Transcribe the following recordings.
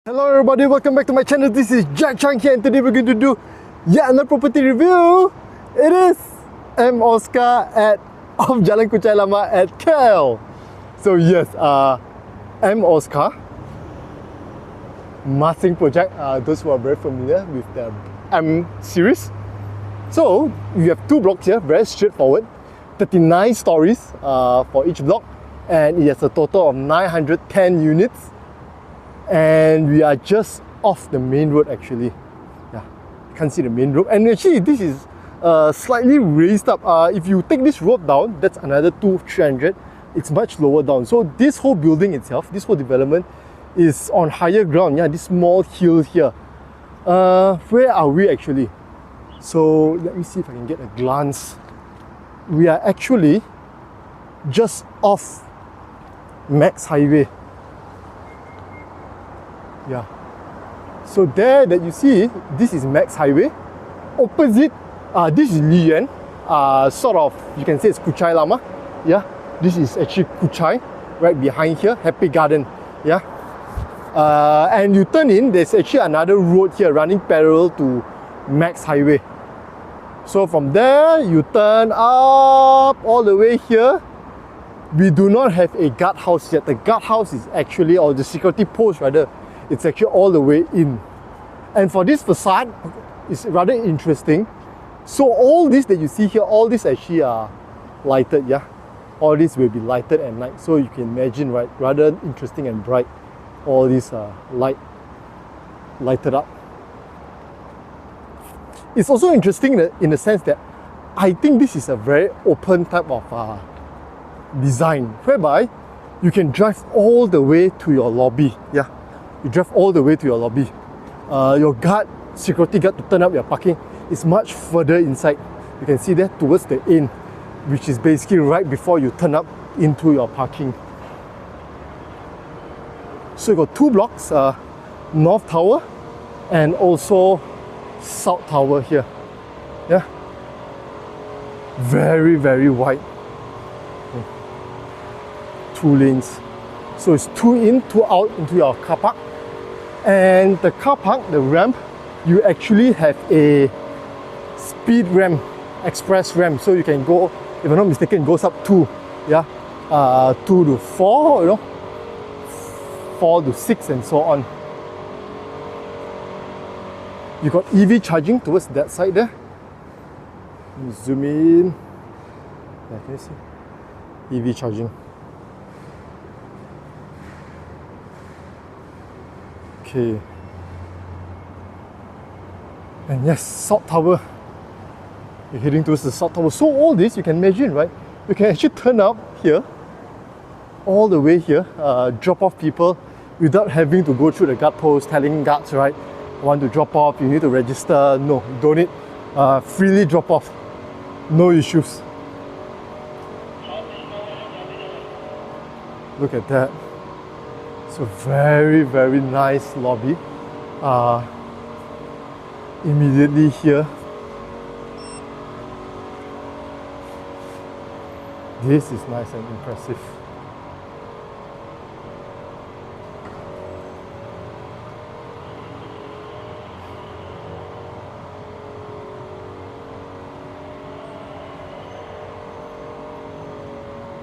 Hello everybody, welcome back to my channel. This is Jack Chang here and today we're going to do yet another property review. It is M Oscar at off Jalan Kuchai Lama at KL. So yes, M Oscar Masing project, those who are very familiar with the M series. So you have two blocks here, very straightforward, 39 stories for each block, and it has a total of 910 units. And we are just off the main road actually. Yeah, you can't see the main road. And actually this is slightly raised up. If you take this road down, that's another 200-300. It's much lower down. So this whole building itself, this whole development is on higher ground. Yeah, this small hill here. Where are we actually? So let me see if I can get a glance. We are actually just off Max Highway. Yeah. So there that you see, this is Max Highway. Opposite, this is Lian. Sort of, you can say it's Kuchai Lama. Yeah. This is actually Kuchai, right behind here, Happy Garden. Yeah. And you turn in, there's actually another road here running parallel to Max Highway. So from there, you turn up all the way here. We do not have a guardhouse yet. The guardhouse is actually, or the security post rather, it's actually all the way in. And for this facade, it's rather interesting. So all this that you see here, all this actually are lighted, yeah? All this will be lighted at night. So you can imagine, right? Rather interesting and bright. All these are lighted up. It's also interesting that, in the sense that I think this is a very open type of design, whereby you can drive all the way to your lobby, yeah? You drive all the way to your lobby. Your security guard to turn up your parking is much further inside. You can see that towards the end, which is basically right before you turn up into your parking. So you got two blocks, North Tower and also South Tower here. Yeah, very, very wide. 2 lanes. So it's 2 in, 2 out into your car park. And the car park, the ramp, you actually have a speed ramp, express ramp. So you can go, if I'm not mistaken, it goes up 2, yeah, 2 to 4, you know, 4 to 6 and so on. You got EV charging towards that side there. Let me zoom in. Yeah, can you see? EV charging. Okay. And yes, South Tower. You're heading towards the South Tower. So all this, you can imagine, right? You can actually turn up here, all the way here, drop off people without having to go through the guard post, telling guards, right? Want to drop off, you need to register. No, you don't need. Freely drop off. No issues. Look at that. So very, very nice lobby. Immediately here, this is nice and impressive.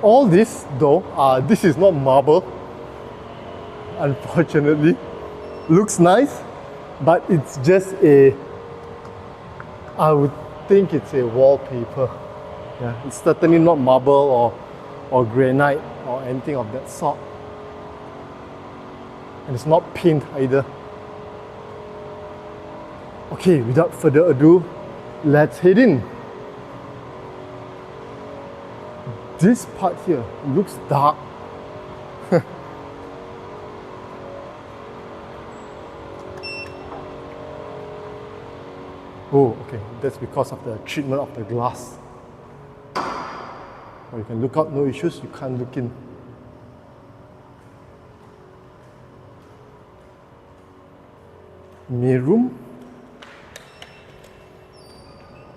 All this though, this is not marble. Unfortunately, looks nice, but it's just I would think it's a wallpaper. Yeah, it's certainly not marble or granite or anything of that sort. And it's not paint either. Okay, without further ado, let's head in. This part here looks dark. Oh, okay, that's because of the treatment of the glass. Or you can look out, no issues, you can't look in. Main room.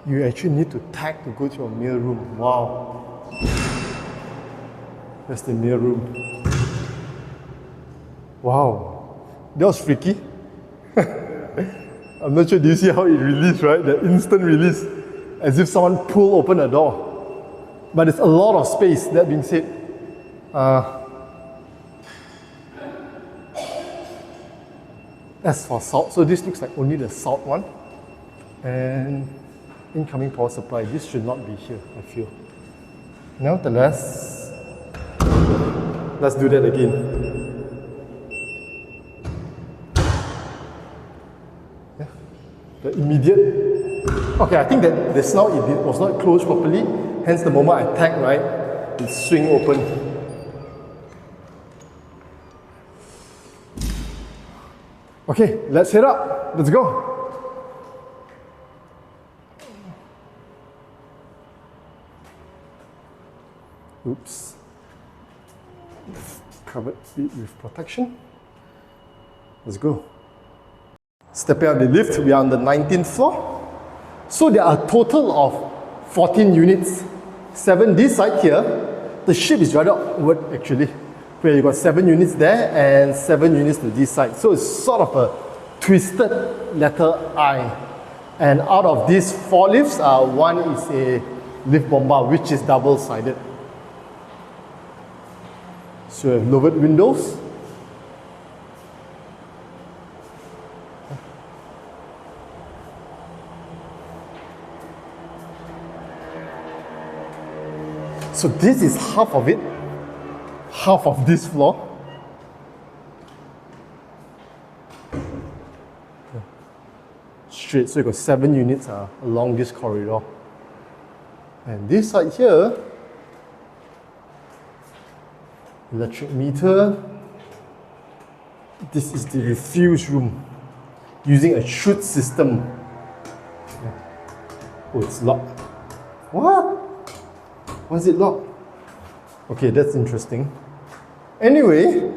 You actually need to tag to go to your mail room. Wow. That's the mail room. Wow. That was freaky. I'm not sure, do you see how it released, right? The instant release, as if someone pulled open a door. But it's a lot of space, that being said. As for salt, so this looks like only the salt one. And incoming power supply, this should not be here, I feel. Nevertheless, let's do that again. Yeah, the immediate. Okay, I think that the snout it was not closed properly, hence the moment I tag, right, it swing open. Okay, let's head up. Let's go. Oops. Covered it with protection. Let's go. Stepping out the lift, we are on the 19th floor. So there are a total of 14 units. 7 this side here. The shape is rather awkward actually, where you got 7 units there and 7 units to this side. So it's sort of a twisted letter I. And out of these 4 lifts, one is a lift bomba, which is double-sided. So we have lowered windows. So this is half of it, half of this floor. Straight, so you got 7 units along this corridor. And this side here, electric meter. This is the refuse room using a chute system. Oh, it's locked. What? Why is it locked? Okay, that's interesting. Anyway,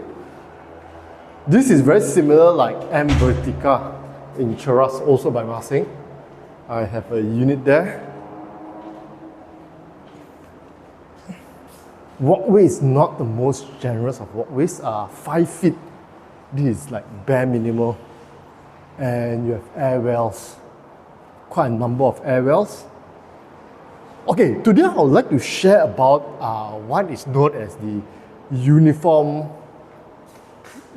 this is very similar like M Vertica in Cheras, also by Masing. I have a unit there. Walkway is not the most generous of walkways. 5 feet. This is like bare minimal. And you have air wells. Quite a number of air wells. Okay, today I would like to share about what is known as the Uniform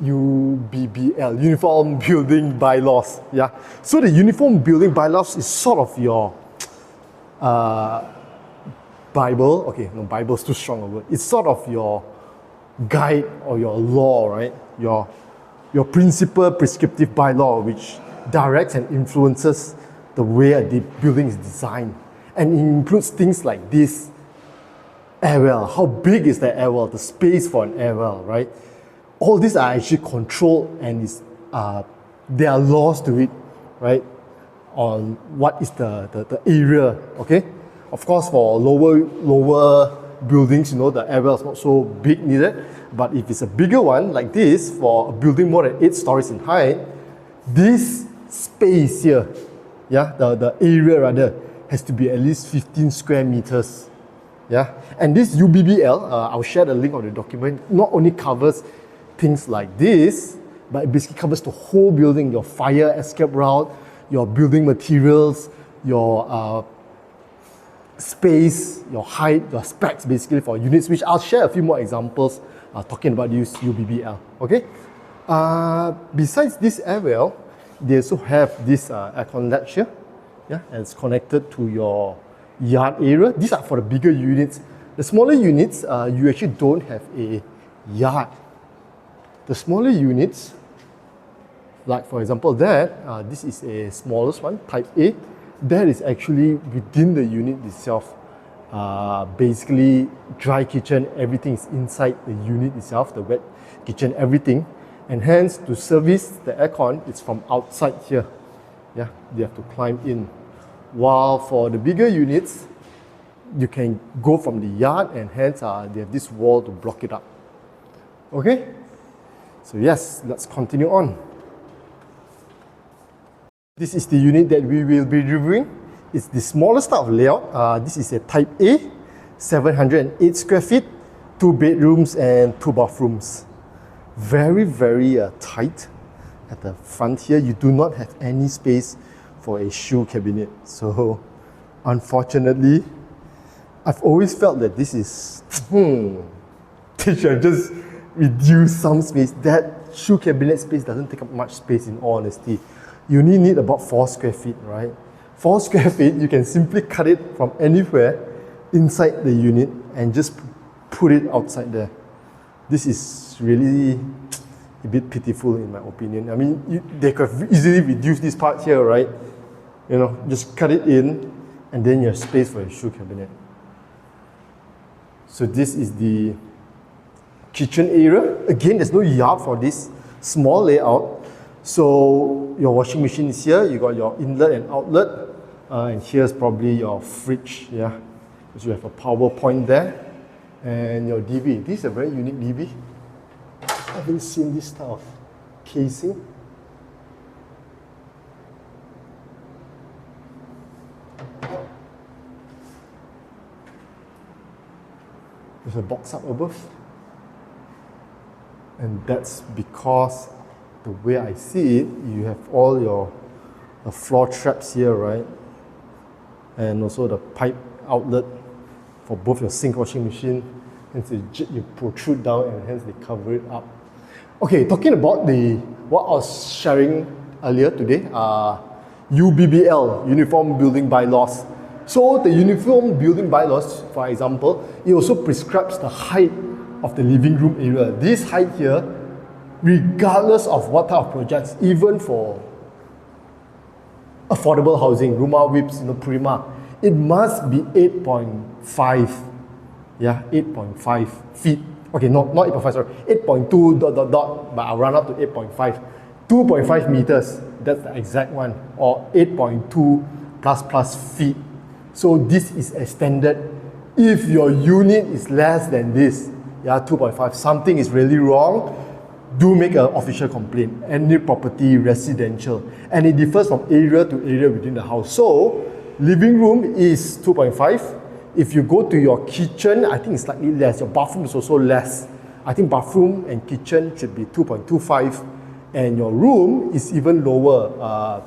UBBL, Uniform Building Bylaws. Yeah. So the Uniform Building Bylaws is sort of your Bible. Okay, no, Bible's too strong a word. It's sort of your guide or your law, right? Your principal prescriptive bylaw, which directs and influences the way a building is designed. And it includes things like this air well. How big is the air well? The space for an air well, right? All these are actually controlled, and there are laws to it, right? On what is the area, okay? Of course, for lower buildings, you know, the air well is not so big needed. But if it's a bigger one, like this, for a building more than 8 stories in height, this space here, yeah, the area rather, has to be at least 15 square meters. Yeah, and this UBBL, I'll share the link of the document, not only covers things like this, but it basically covers the whole building, your fire escape route, your building materials, your space, your height, your specs basically for units, which I'll share a few more examples talking about this UBBL, okay? Besides this air well, they also have this aircon latch here, yeah, and it's connected to your yard area. These are for the bigger units. The smaller units, you actually don't have a yard. The smaller units, like for example that, this is a smallest one, type A. That is actually within the unit itself. Basically, dry kitchen, everything is inside the unit itself, the wet kitchen, everything. And hence, to service the aircon, it's from outside here. Yeah, you have to climb in. While for the bigger units, you can go from the yard, and hence they have this wall to block it up. Okay? So yes, let's continue on. This is the unit that we will be reviewing. It's the smallest type of layout. This is a type A, 708 square feet, 2 bedrooms and 2 bathrooms. Very, very tight. at the front here, you do not have any space for a shoe cabinet. So unfortunately, I've always felt that this is, they should have just reduced some space. That shoe cabinet space doesn't take up much space in all honesty. You only need about 4 square feet, right? 4 square feet, you can simply cut it from anywhere inside the unit and just put it outside there. This is really a bit pitiful in my opinion. I mean, they could have easily reduced this part here, right? You know, just cut it in and then you have space for your shoe cabinet. So this is the kitchen area. Again, there's no yard for this small layout. So your washing machine is here, you got your inlet and outlet, and here's probably your fridge, yeah, because you have a power point there, and your DB. This is a very unique DB. I haven't seen this type of casing. There's a box up above, and that's because the way I see it, you have all your floor traps here, right? And also the pipe outlet for both your sink, washing machine. Hence you protrude down and hence they cover it up. Okay, talking about what I was sharing earlier today, UBBL, Uniform Building Bylaws. So the Uniform Building Bylaws, for example, it also prescribes the height of the living room area. This height here, regardless of what type of projects, even for affordable housing, rumah whips, prima, it must be 8.5. Yeah, 8.5 feet. Okay, not 8.5, sorry, 8.2 ... but I'll run up to 8.5. 2.5 meters, that's the exact one, or 8.2 plus feet. So this is a standard. If your unit is less than this, yeah, 2.5, something is really wrong, do make an official complaint. Any property, residential, and it differs from area to area within the house. So, living room is 2.5. If you go to your kitchen, I think it's slightly less. Your bathroom is also less. I think bathroom and kitchen should be 2.25, and your room is even lower,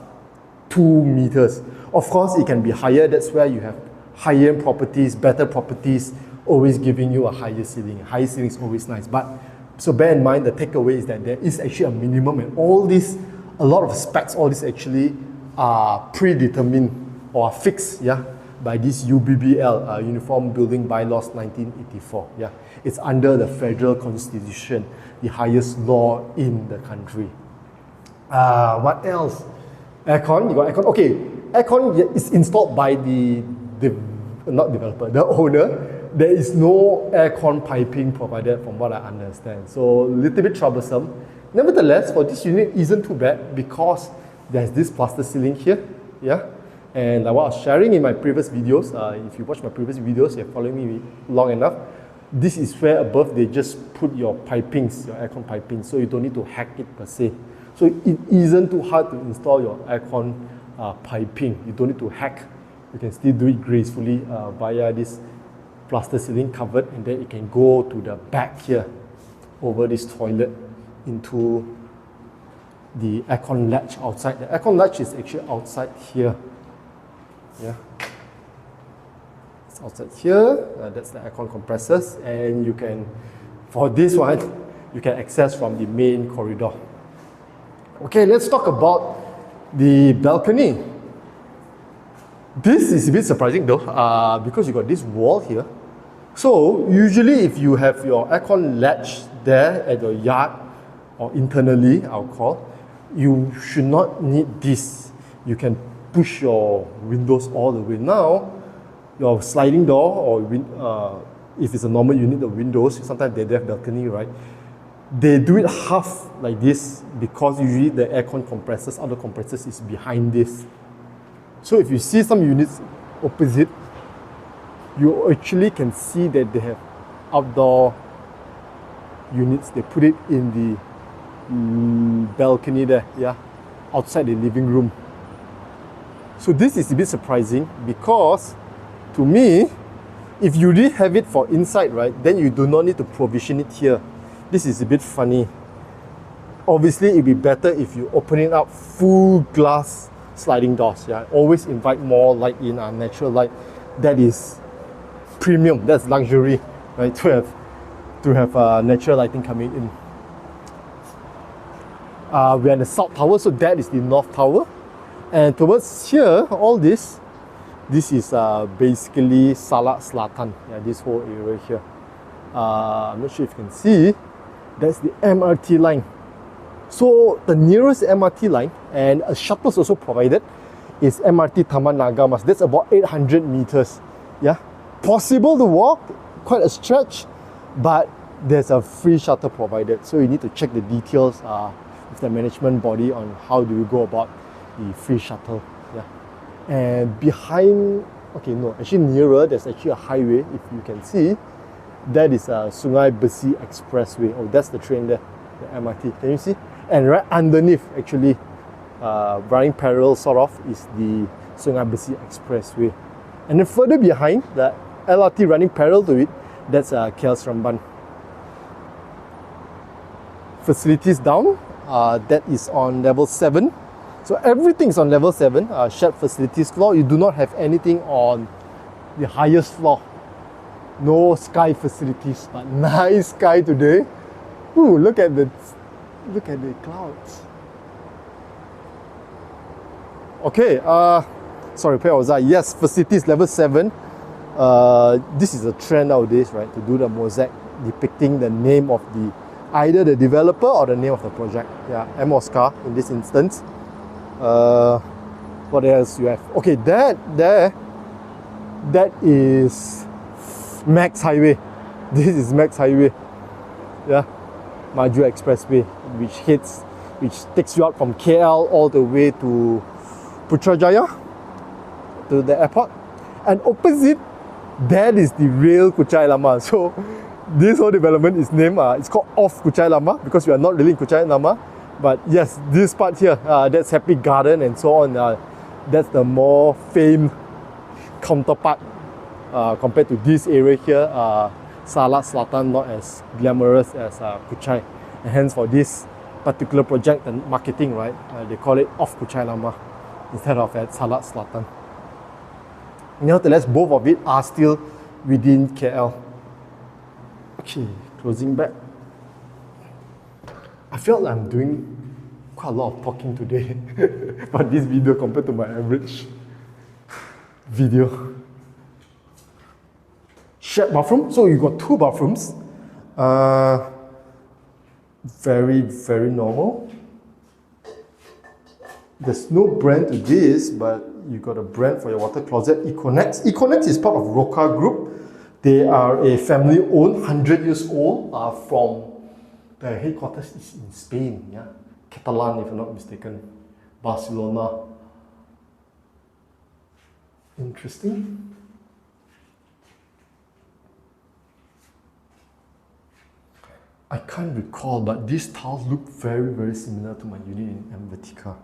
2 meters. Of course, it can be higher. That's where you have higher-end properties, better properties, always giving you a higher ceiling. Higher ceiling is always nice. But so bear in mind, the takeaway is that there is actually a minimum, and all this, a lot of specs, all this actually are predetermined or are fixed, yeah, by this UBBL, Uniform Building Bylaws 1984. Yeah, it's under the Federal Constitution, the highest law in the country. What else? Aircon, you got aircon. Okay, aircon is installed by the owner. There is no aircon piping provided from what I understand. So a little bit troublesome. Nevertheless, for this unit isn't too bad because there's this plaster ceiling here. Yeah. And like what I was sharing in my previous videos, if you watch my previous videos, you're following me long enough, this is where above they just put your pipings, your aircon piping, so you don't need to hack it per se. So it isn't too hard to install your aircon piping. You don't need to hack. You can still do it gracefully via this plaster ceiling covered, and then it can go to the back here over this toilet into the aircon latch outside. The aircon latch is actually outside here. Yeah, it's outside here. That's the aircon compressors, and you can, for this one, you can access from the main corridor. Okay, let's talk about the balcony. This is a bit surprising though, because you got this wall here. So usually if you have your aircon latch there at your yard or internally, I'll call, you should not need this. You can push your windows all the way. Now, your sliding door or if it's a normal unit, the windows, sometimes they have balcony, right? They do it half like this because usually the aircon compressors, other compressors is behind this. So if you see some units opposite, you actually can see that they have outdoor units. They put it in the balcony there, yeah, outside the living room. So this is a bit surprising because, to me, if you really have it for inside, right, then you do not need to provision it here. This is a bit funny. obviously it'd be better if you open it up full glass sliding doors. Yeah, always invite more light in, natural light. That is premium. That's luxury, right? To have natural lighting coming in. We're in the south tower, so that is the north tower. And towards here, all this is basically Salat Selatan. Yeah, this whole area here. I'm not sure if you can see. That's the MRT line. So the nearest MRT line, and a shuttle is also provided, is MRT Taman Naga Mas. That's about 800 meters. Yeah, possible to walk, quite a stretch, but there's a free shuttle provided. So you need to check the details with the management body on how do you go about the free shuttle. Yeah, and behind, okay, no, actually nearer, there's actually a highway. If you can see, that is Sungai Besi Expressway. Oh, that's the train there, the MRT. Can you see? And right underneath, actually, running parallel sort of, is the Sungai Besi Expressway. And then further behind, the LRT running parallel to it, that's KL Seremban. Facilities down, that is on level 7. So everything is on level 7, shared facilities floor. You do not have anything on the highest floor. No sky facilities, but nice sky today. Ooh, look at the clouds. Okay, sorry, where was I? Yes, facilities level 7. This is a trend nowadays, right? To do the mosaic depicting the name of either the developer or the name of the project. Yeah, M. Oscar in this instance. What else you have? Okay, that is Max Highway. This is Max Highway. Yeah, Maju Expressway, which takes you out from KL all the way to Putrajaya, to the airport. And opposite, that is the real Kuchai Lama. So this whole development is named, it's called Off Kuchai Lama, because we are not really in Kuchai Lama. But yes, this part here, that's Happy Garden and so on. That's the more famed counterpart compared to this area here. Salat Selatan, not as glamorous as Kuchai. And hence for this particular project and marketing, right, they call it Off Kuchai Lama instead of at Salat Selatan. Nevertheless, both of it are still within KL. Okay, closing back. I felt like I'm doing quite a lot of talking today for this video compared to my average video. Shared bathroom. So you got 2 bathrooms. Very, very normal. There's no brand to this, but you got a brand for your water closet, Econex. Econex is part of Roca Group. They are a family-owned, 100 years old, from the headquarters is in Spain, yeah, Catalan, if I'm not mistaken, Barcelona. Interesting. I can't recall, but these tiles look very, very similar to my unit in Vertica.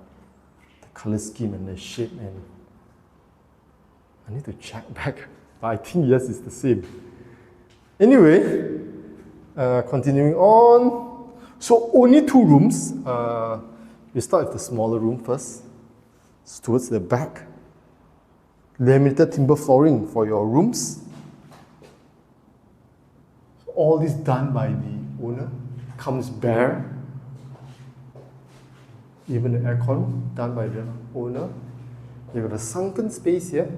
The color scheme and the shape, and I need to check back, but I think yes, it's the same. Anyway, continuing on. So only 2 rooms. We start with the smaller room first. It's towards the back. Laminated timber flooring for your rooms. All this done by the owner. Comes bare. Even the aircon done by the owner. You've got a sunken space here,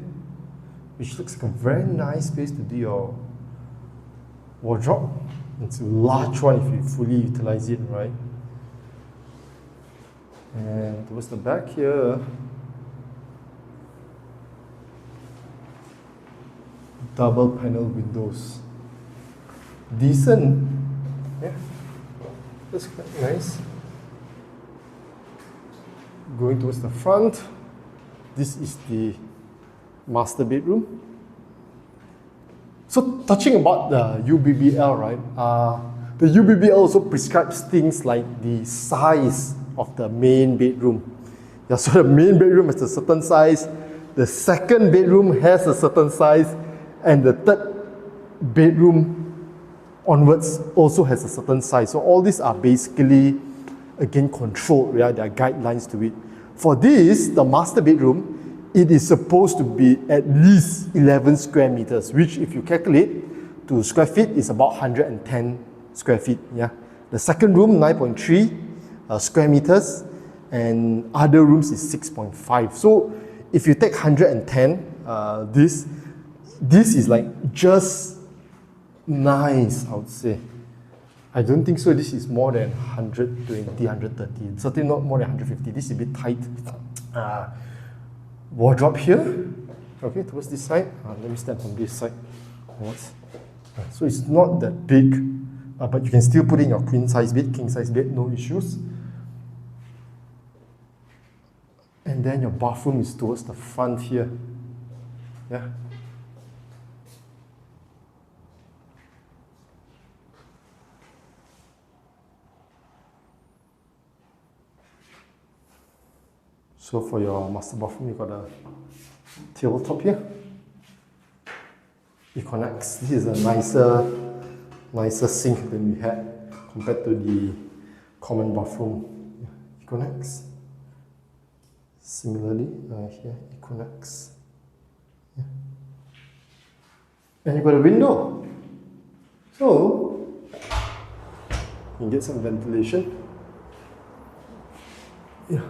which looks like a very nice space to do your wardrobe. It's a large one if you fully utilize it, right? And towards the back here, double panel windows. Decent. Yeah, that's quite nice. Going towards the front, this is the master bedroom. So touching about the UBBL, right? The UBBL also prescribes things like the size of the main bedroom. Yeah, so the main bedroom has a certain size, the second bedroom has a certain size, and the third bedroom onwards also has a certain size. So all these are basically again, controlled. Yeah, there are guidelines to it. For this, the master bedroom, it is supposed to be at least 11 square meters, which if you calculate to square feet is about 110 square feet. Yeah. The second room, 9.3 square meters, and other rooms is 6.5. So if you take 110, this is like just nice, I would say. I don't think so. This is more than 120, 130. Certainly not more than 150. This is a bit tight. Wardrobe here. Okay, towards this side. Let me stand from this side. So it's not that big, but you can still put in your queen size bed, king size bed, no issues. And then your bathroom is towards the front here. Yeah. So for your master bathroom, you got a tabletop here. It connects. This is a nicer sink than we had compared to the common bathroom. It connects. Similarly, here it connects. Yeah. And you got a window. So you can get some ventilation. Yeah.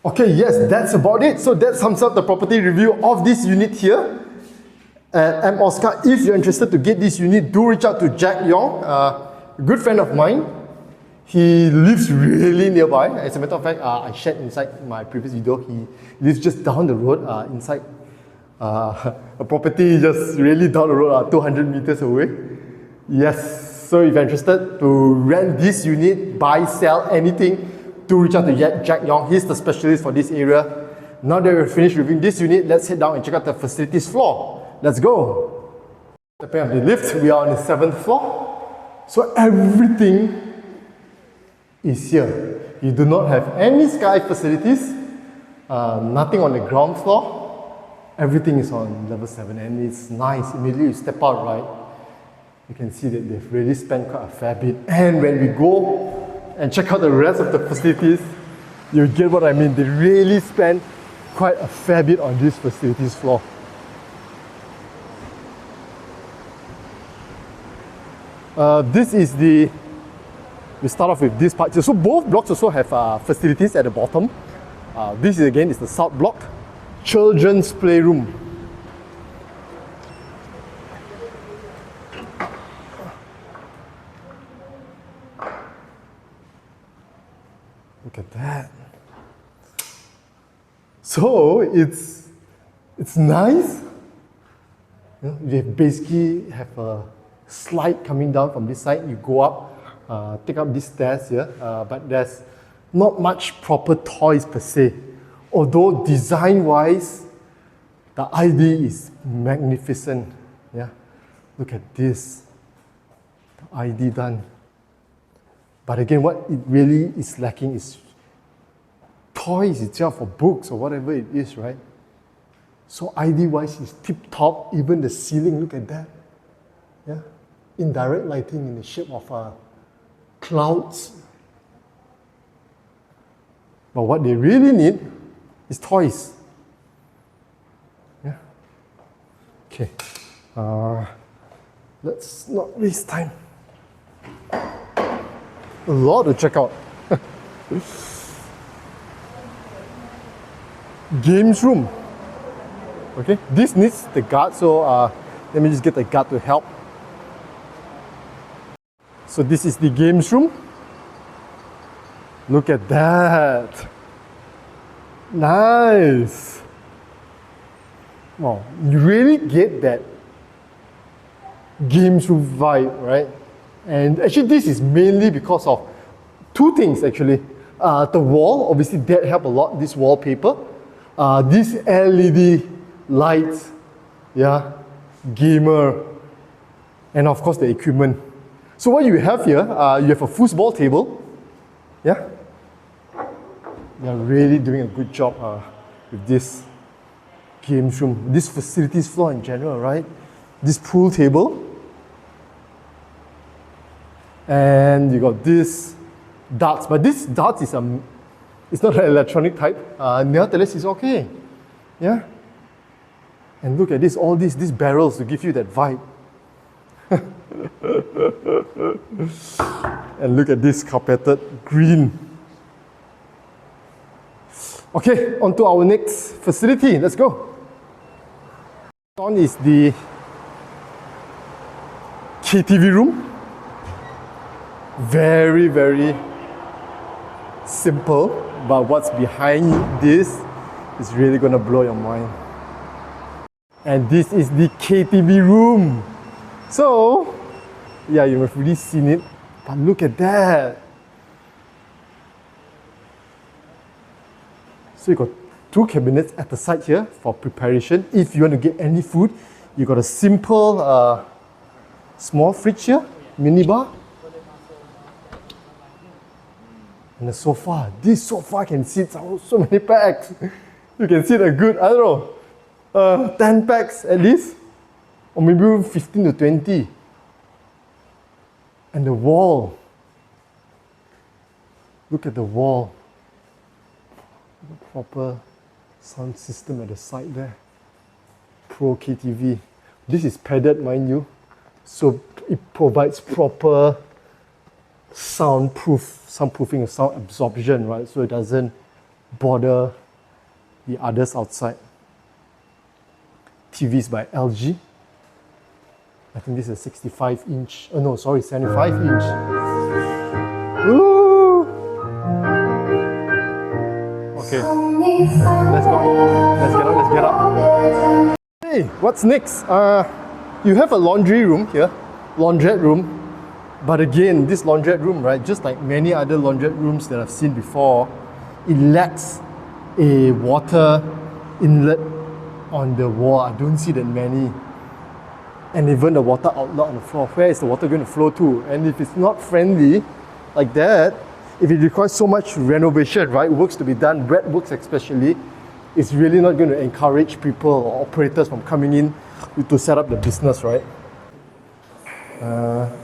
Okay, yes, that's about it. So that sums up the property review of this unit here at M Oscar. If you're interested to get this unit, do reach out to Jack Yong, a good friend of mine. He lives really nearby. As a matter of fact, I shared inside my previous video, he lives just down the road, inside a property just really down the road, 200 meters away. Yes, so if you're interested to rent this unit, buy, sell, anything, do reach out to Jack Yong. He's the specialist for this area. Now that we're finished reviewing this unit, let's head down and check out the facilities floor. Let's go. Stepping up the lift, we are on the 7th floor. So everything is here. You do not have any sky facilities, nothing on the ground floor. Everything is on level 7 and it's nice. Immediately you step out, right? You can see that they've really spent quite a fair bit. And when we go and check out the rest of the facilities, you get what I mean. They really spend quite a fair bit on this facilities floor. This is we start off with this part. So both blocks also have facilities at the bottom. This is again is the south block, children's playroom. Look at that. So it's nice. You basically have a slide coming down from this side. You go up, take up these stairs here, but there's not much proper toys per se. Although design-wise, the idea is magnificent. Yeah, look at this, the idea done. But again, what it really is lacking is toys itself, or books or whatever it is, right? So ID-wise is tip-top. Even the ceiling, look at that. Yeah, indirect lighting in the shape of clouds. But what they really need is toys. Yeah. Okay. Let's not waste time. A lot to check out. Games room. Okay, this needs the guard, so let me just get the guard to help. So this is the games room. Look at that. Nice. Wow, you really get that games room vibe, right? And actually this is mainly because of two things actually. The wall, obviously that helped a lot, this wallpaper. These LED lights, yeah, gamer, and of course the equipment. So what you have here, you have a foosball table, yeah. They're really doing a good job with this games room, this facilities floor in general, right? this pool table. And you got this darts, but this darts is it's not an electronic type. Nevertheless, it's okay. Yeah. And look at this, all these barrels to give you that vibe. And look at this carpeted green. Okay, on to our next facility. Let's go. On is the KTV room. Very, very simple, but what's behind this is really gonna blow your mind. And this is the KTV room. So, yeah, you have really seen it, but look at that. So you got two cabinets at the side here for preparation. If you want to get any food, you got a simple small fridge here, minibar. And the sofa. This sofa can sit so many packs. You can sit a good, I don't know, 10 packs at least. Or maybe 15 to 20. And the wall. Look at the wall. Proper sound system at the side there. Pro KTV. This is padded, mind you. So it provides proper soundproofing and sound absorption, right? So it doesn't bother the others outside. TVs by LG. I think this is a 65 inch. Oh no, sorry, 75 inch. Ooh. Okay, let's go. Let's get up. Hey, what's next? You have a laundry room here, laundrette room. But again, this laundrette room, right, just like many other laundrette rooms that I've seen before, it lacks a water inlet on the wall. I don't see that many. And even the water outlet on the floor. Where is the water going to flow to? And if it's not friendly like that, if it requires so much renovation, right, works to be done, wet works especially, it's really not going to encourage people or operators from coming in to set up the business, right?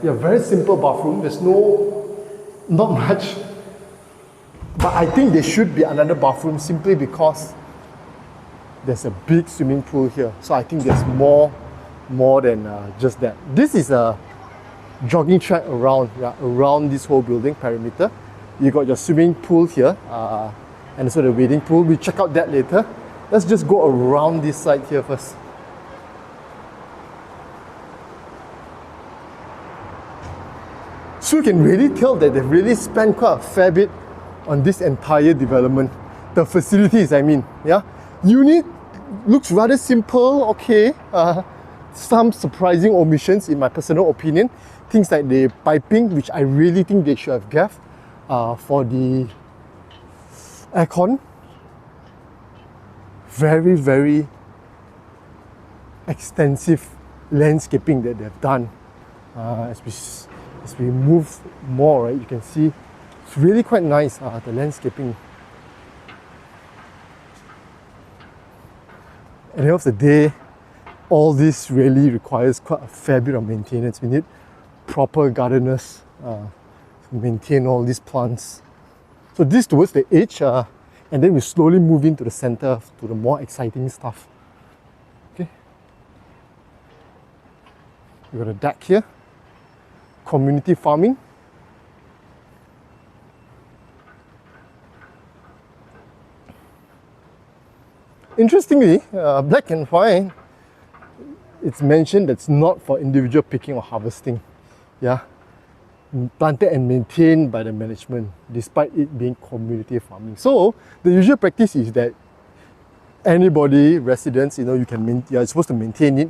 Yeah, very simple bathroom. There's not much. But I think there should be another bathroom simply because there's a big swimming pool here. So I think there's more than just that. This is a jogging track around this whole building perimeter. You got your swimming pool here and also the wading pool. We'll check out that later. Let's just go around this side here first. So you can really tell that they've really spent quite a fair bit on this entire development. The facilities, I mean, yeah. Unit looks rather simple, okay. Some surprising omissions in my personal opinion. Things like the piping, which I really think they should have gaffed for the aircon. Very, very extensive landscaping that they've done. As we move more, right, you can see it's really quite nice, the landscaping. At the end of the day, all this really requires quite a fair bit of maintenance. We need proper gardeners to maintain all these plants. So this towards the edge, and then we slowly move into the center to the more exciting stuff. Okay. We got a deck here. Community farming. Interestingly, black and white, it's mentioned that's not for individual picking or harvesting. Yeah, planted and maintained by the management, despite it being community farming. So the usual practice is that anybody, residents, you're supposed to maintain it.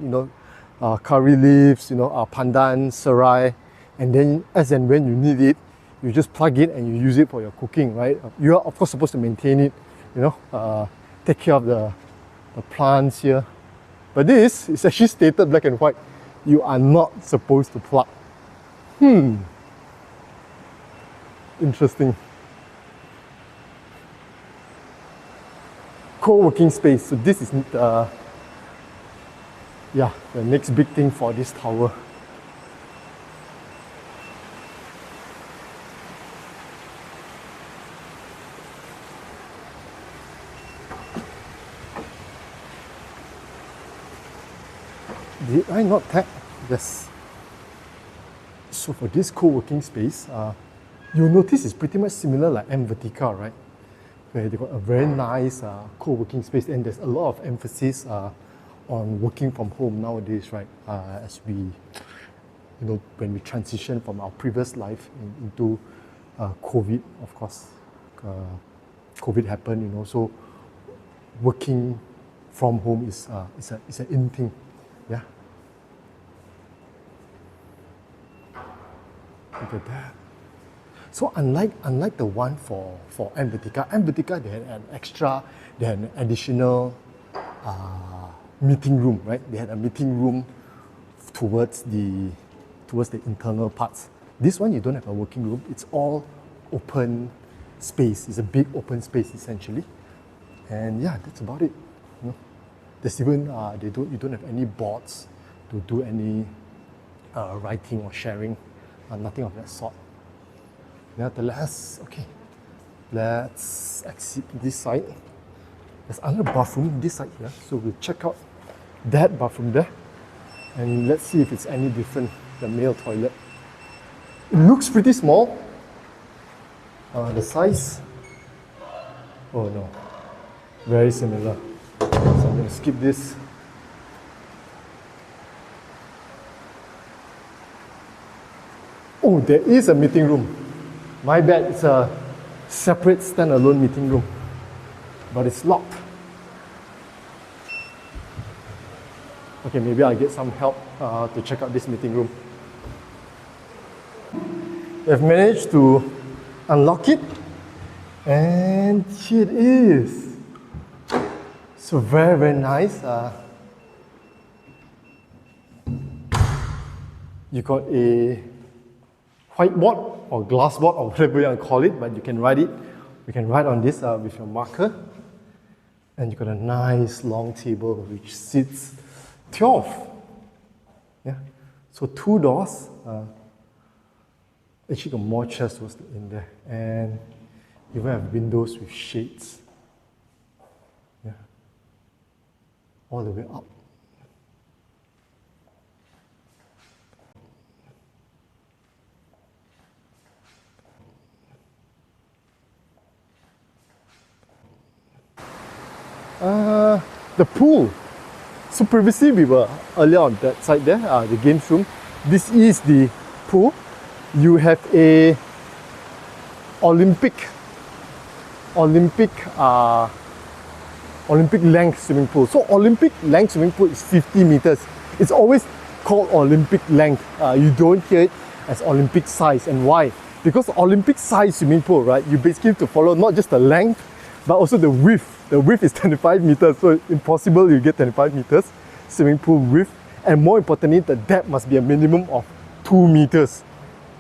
Curry leaves, pandan, serai. And then as and when you need it, you just plug it and you use it for your cooking, right? You are of course supposed to maintain it, take care of the plants here. But this is actually stated black and white. You are not supposed to plug. Interesting. Co-working space. So this is yeah, the next big thing for this tower. Did I not tag? Yes. So for this co-working space, you'll notice it's pretty much similar like M Vertica, right? Where they got a very nice co-working space, and there's a lot of emphasis on working from home nowadays, right? As we, when we transition from our previous life into COVID, of course, COVID happened, so working from home is an in thing, yeah. Look at that. So unlike the one for M Vertica, they had an additional meeting room, right? They had a meeting room towards the internal parts. This one, you don't have a working room. It's all open space. It's a big open space essentially, and yeah, that's about it. There's even you don't have any boards to do any writing or sharing. Nothing of that sort. Nevertheless, okay, let's exit this side. There's another bathroom this side here, so we'll check out that bathroom there, and let's see if it's any different, the male toilet. It looks pretty small. The size, oh no, very similar. So I'm going to skip this. Oh, there is a meeting room. My bad, it's a separate standalone meeting room, but it's locked. Okay, maybe I'll get some help to check out this meeting room. I've managed to unlock it, and here it is. So very, very nice. You got a whiteboard or glassboard or whatever you want to call it, but you can write it. You can write on this with your marker, and you got a nice long table which sits 12. Yeah, so 2 doors. Actually, got more chairs in there, and you even have windows with shades. Yeah, all the way up. The pool. So previously we were earlier on that side there, the games room. This is the pool. You have a Olympic length swimming pool. So Olympic length swimming pool is 50 meters. It's always called Olympic length. You don't hear it as Olympic size. And why? Because Olympic size swimming pool, right? You basically have to follow not just the length, but also the width. The width is 25 meters, so impossible you get 25 meters swimming pool width. And more importantly, the depth must be a minimum of 2 meters,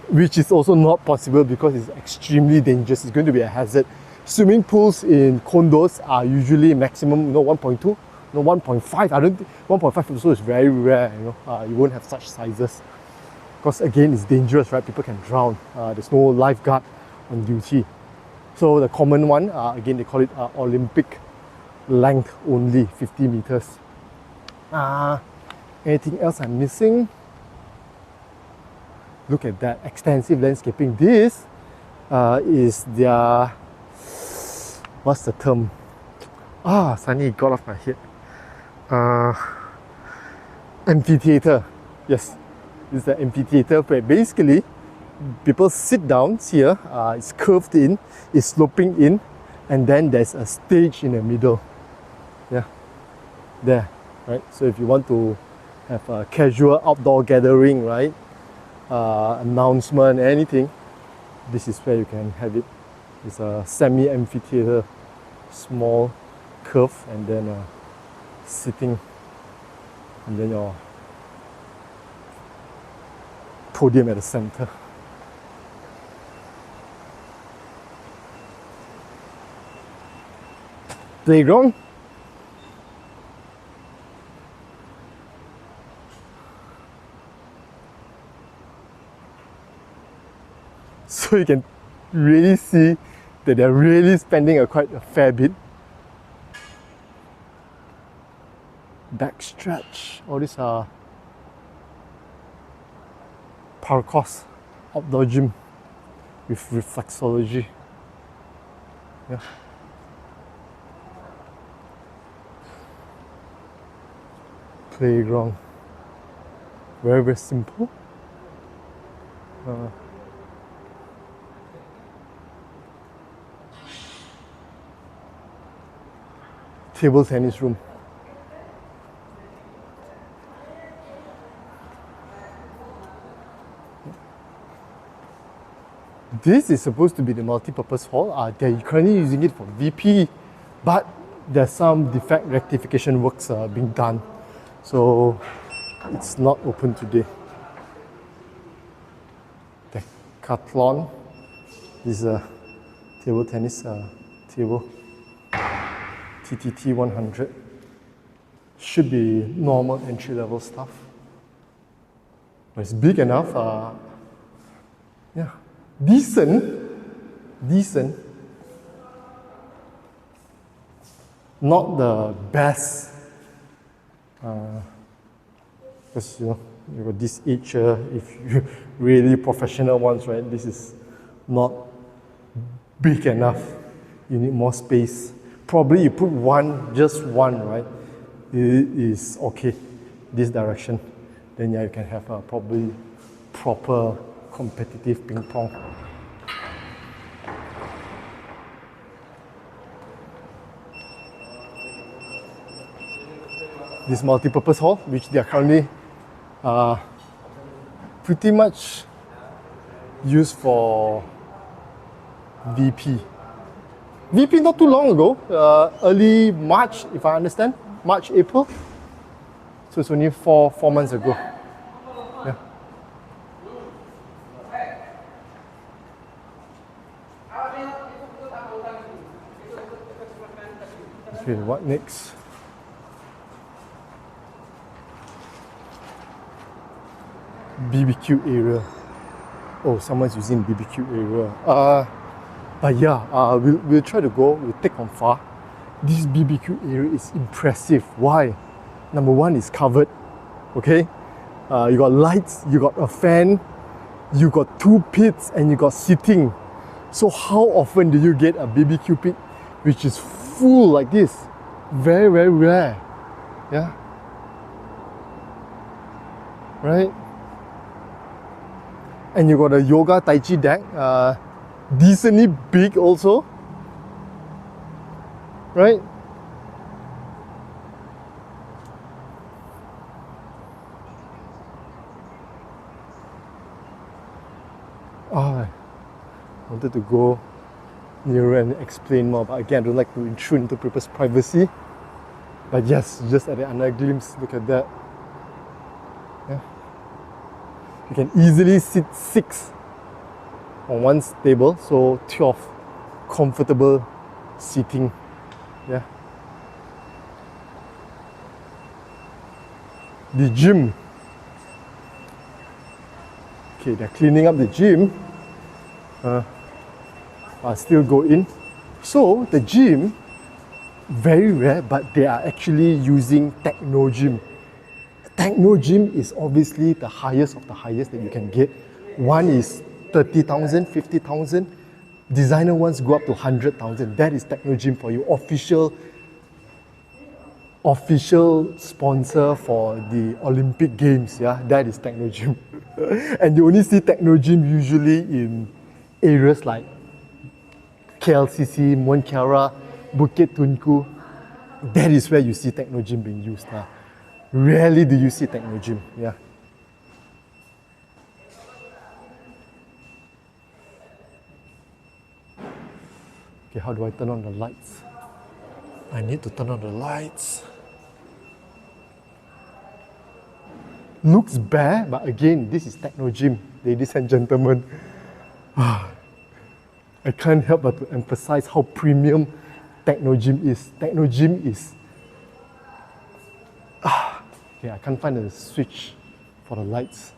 which is also not possible because it's extremely dangerous. It's going to be a hazard. Swimming pools in condos are usually maximum, 1.2, 1.5. I don't think 1.5 also is very rare. You won't have such sizes because again, it's dangerous, right? People can drown. There's no lifeguard on duty. So the common one, again, they call it Olympic length only, 50 meters. Anything else I'm missing? Look at that, extensive landscaping. This is their, what's the term? Suddenly it got off my head. Amphitheater. Yes, this is the amphitheater where basically people sit down here, it's curved in, it's sloping in, and then there's a stage in the middle. Yeah, there, right? So if you want to have a casual outdoor gathering, right? Announcement, anything, this is where you can have it. It's a semi-amphitheater, small curve, and then sitting, and then your podium at the center. Playground. So you can really see that they're really spending quite a fair bit. Back stretch. All these are parkour outdoor gym with reflexology. Yeah. Playground. Very, very simple. Table tennis room. This is supposed to be the multi-purpose hall. They're currently using it for VP, but there's some defect rectification works being done. So it's not open today. Decathlon. This is a table tennis table. TTT 100. Should be normal entry-level stuff. But it's big enough. Yeah. Decent. Not the best. Because you got this age, if you really professional ones, right? This is not big enough. You need more space. Probably you put just one, right? It is okay. This direction. Then yeah, you can have probably proper competitive ping pong. This multi-purpose hall, which they are currently pretty much used for VP. VP not too long ago, early March, if I understand, March, April. So it's only four months ago. Yeah. Okay, what next? BBQ area. Oh, someone's using BBQ area. But yeah, we'll try to go, we'll take on far. This BBQ area is impressive. Why? Number one, it's covered. Okay? You got lights, you got a fan, you got 2 pits, and you got seating. So how often do you get a BBQ pit which is full like this? Very, very rare. Yeah? Right? And you got a yoga tai chi deck, decently big also, right? I wanted to go nearer and explain more, but again, I don't like to intrude into people's privacy. But yes, just at another glimpse, look at that. Yeah. You can easily sit 6 on one table, so 12 comfortable seating. Yeah. The gym. Okay, they're cleaning up the gym. I'll still go in. So the gym, very rare, but they are actually using Techno Gym. Techno Gym is obviously the highest of the highest that you can get. One is 30,000, 50,000. Designer ones go up to 100,000. That is Techno Gym for you. Official sponsor for the Olympic Games. Yeah, that is Techno Gym. And you only see Techno Gym usually in areas like KLCC, Monkara, Bukit Tunku. That is where you see Techno Gym being used. Rarely do you see Techno Gym. Yeah. Okay, how do I turn on the lights? I need to turn on the lights. Looks bare, but again, this is Techno Gym, ladies and gentlemen. I can't help but to emphasize how premium Techno Gym is. Techno Gym is... Okay, I can't find a switch for the lights.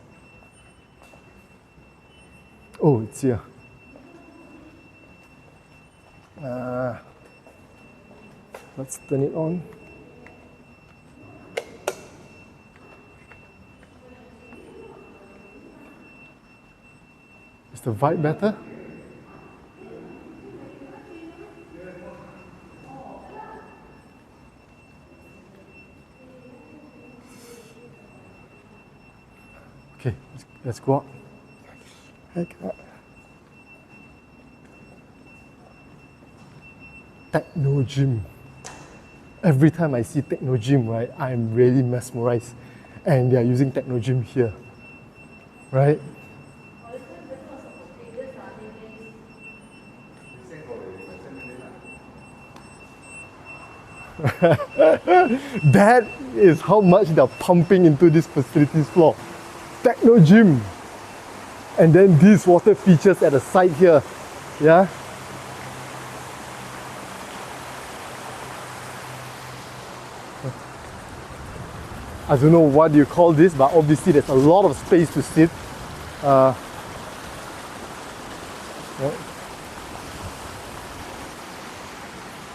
Oh, it's here. Let's turn it on. Is the vibe better? Okay, let's go out. Techno Gym. Every time I see Techno Gym, right, I'm really mesmerized. And they are using Techno Gym here, right? That is how much they're pumping into this facilities floor. Techno Gym. And then these water features at the side here. Yeah. I don't know what you call this, but obviously there's a lot of space to sit. Yeah.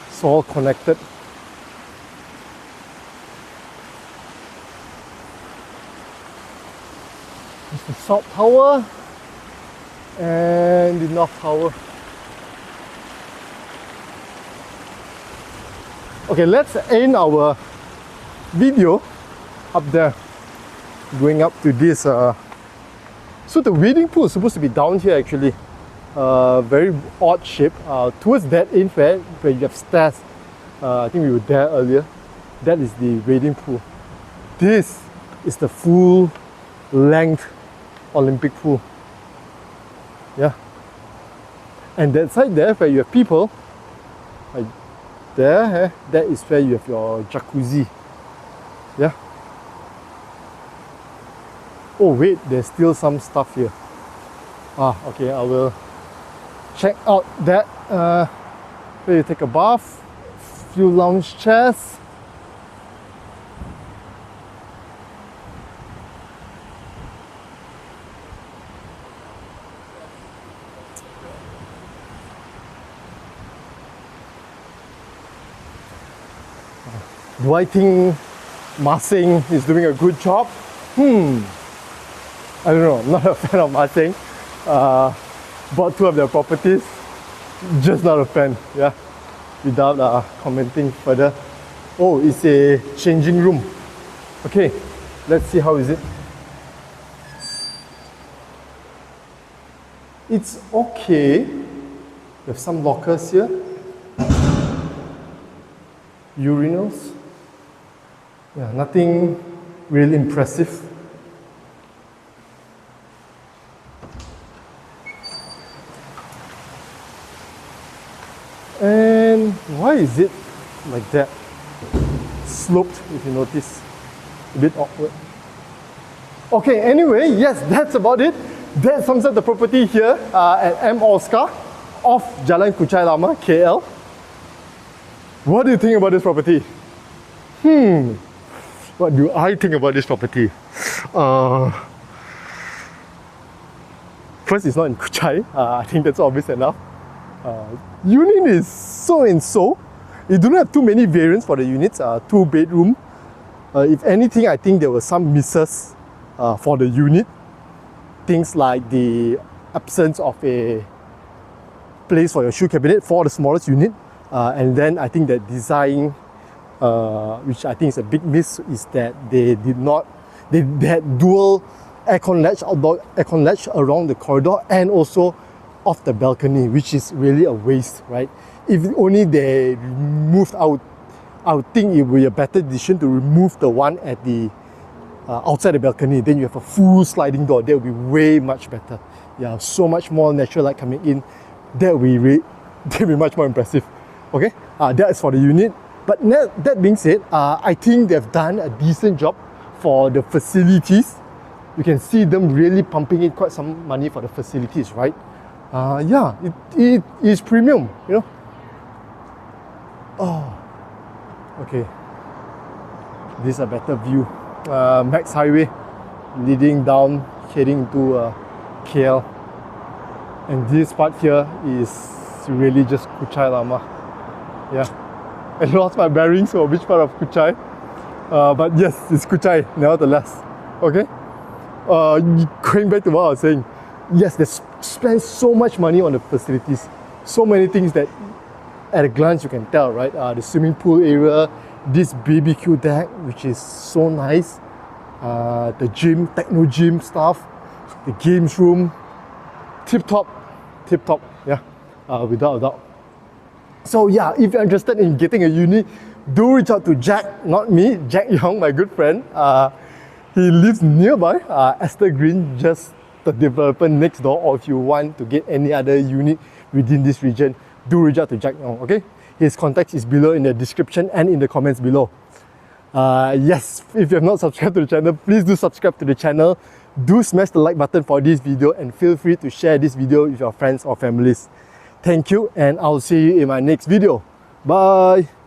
It's all connected. There's the south tower and the north tower. Okay, let's end our video up there, going up to this. So the wading pool is supposed to be down here actually. Very odd shape. Towards that end where you have stairs. I think we were there earlier. That is the wading pool. This is the full length Olympic pool. Yeah. And that side there where you have people, like there, that is where you have your jacuzzi. Yeah. Oh wait, there's still some stuff here. Okay, I will check out that. Where you take a bath, few lounge chairs. Do I think Masing is doing a good job? I don't know, I'm not a fan of Masing. Bought two of their properties, just not a fan, yeah. Without commenting further. Oh, it's a changing room. Okay, let's see how is it. It's okay. We have some lockers here. Urinals. Yeah, nothing really impressive. And why is it like that? Sloped, if you notice. A bit awkward. Okay, anyway, yes, that's about it. That sums up the property here at M Oscar off Jalan Kuchai Lama, KL. What do you think about this property? What do I think about this property? First, it's not in Kuchai. I think that's obvious enough. Unit is so and so. You do not have too many variants for the units. 2 bedroom. If anything, I think there were some misses for the unit. Things like the absence of a place for your shoe cabinet for the smallest unit. And then I think that design, which I think is a big miss, is that they had dual aircon latch, outdoor aircon latch around the corridor and also off the balcony, which is really a waste, right? If only they removed out, I would think it would be a better decision to remove the one at the outside the balcony. Then you have a full sliding door. That would be way much better. Yeah, so much more natural light coming in. That would be much more impressive. Okay, that's for the unit. But that being said, I think they've done a decent job for the facilities. You can see them really pumping in quite some money for the facilities, right? Yeah, it is premium, you know. Oh, okay. This is a better view. Max Highway leading down, heading to KL. And this part here is it's really just Kuchai Lama. Yeah, I lost my bearings for which part of Kuchai, but yes, it's Kuchai nevertheless. Okay, going back to what I was saying, yes, they spend so much money on the facilities, so many things that at a glance you can tell, right? The swimming pool area, this BBQ deck, which is so nice, the gym, Techno Gym stuff, the games room, tip top, yeah, without a doubt. So yeah, if you're interested in getting a unit, do reach out to Jack, not me, Jack Young, my good friend. He lives nearby, Esther Green, just the developer next door. Or if you want to get any other unit within this region, do reach out to Jack Young, okay? His contact is below in the description and in the comments below. Yes, if you have not subscribed to the channel, please do subscribe to the channel. Do smash the like button for this video and feel free to share this video with your friends or families. Thank you, and I'll see you in my next video. Bye!